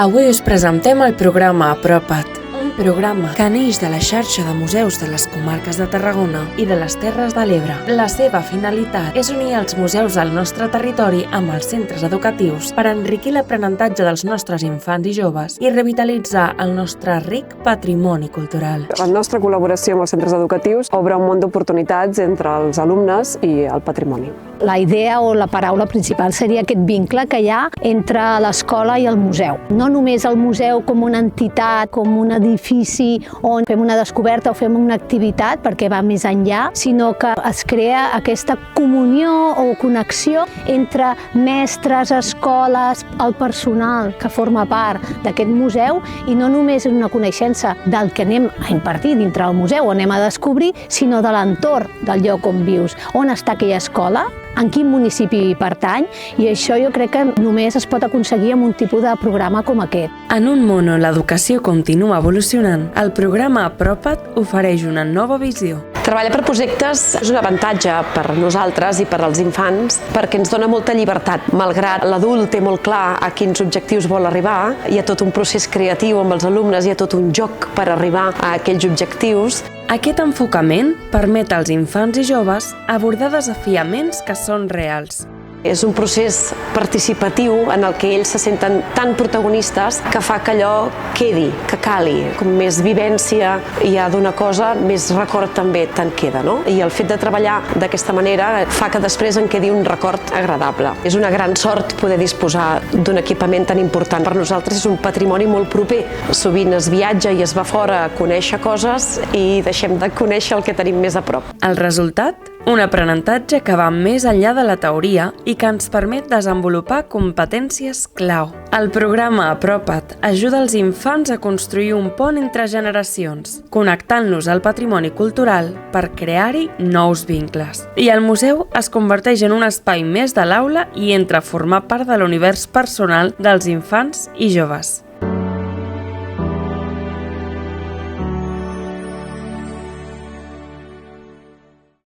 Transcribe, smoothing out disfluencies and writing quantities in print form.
Avui us presentem el programa Apropa't, un programa que neix de la xarxa de museus de les comarques de Tarragona i de les Terres de l'Ebre. La seva finalitat és unir els museus del nostre territori amb els centres educatius per enriquir l'aprenentatge dels nostres infants i joves i revitalitzar el nostre ric patrimoni cultural. La nostra col·laboració amb els centres educatius obre un món d'oportunitats entre els alumnes i el patrimoni. La idea o la paraula principal seria aquest vincle que hi ha entre l'escola i el museu. No només el museu com una entitat, com un edifici on fem una descoberta o fem una activitat, perquè va més enllà, sinó que es crea aquesta comunió o connexió entre mestres, escoles, el personal que forma part d'aquest museu, i no només una coneixença del que anem a impartir dintre del museu o anem a descobrir, sinó de l'entorn del lloc on vius, on està aquella escola, en quin municipi pertany, i això jo crec que només es pot aconseguir amb un tipus de programa com aquest. En un món on l'educació continua evolucionant, el programa Apropa't ofereix una nova visió. Treballar per projectes és un avantatge per nosaltres i per als infants perquè ens dona molta llibertat. Malgrat l'adult té molt clar a quins objectius vol arribar, hi ha tot un procés creatiu amb els alumnes, hi ha tot un joc per arribar a aquells objectius. Aquest enfocament permet als infants i joves abordar desafiaments que són reals. És un procés participatiu en el que ells se senten tan protagonistes que fa que allò quedi, que cali. Com més vivència hi ha d'una cosa, més record també te'n queda, no? I el fet de treballar d'aquesta manera fa que després en quedi un record agradable. És una gran sort poder disposar d'un equipament tan important. Per nosaltres és un patrimoni molt proper. Sovint es viatja i es va fora a conèixer coses i deixem de conèixer el que tenim més a prop. El resultat? Un aprenentatge que va més enllà de la teoria i que ens permet desenvolupar competències clau. El programa Apropa't ajuda els infants a construir un pont entre generacions, connectant-los al patrimoni cultural per crear-hi nous vincles. I el museu es converteix en un espai més de l'aula i entra a formar part de l'univers personal dels infants i joves.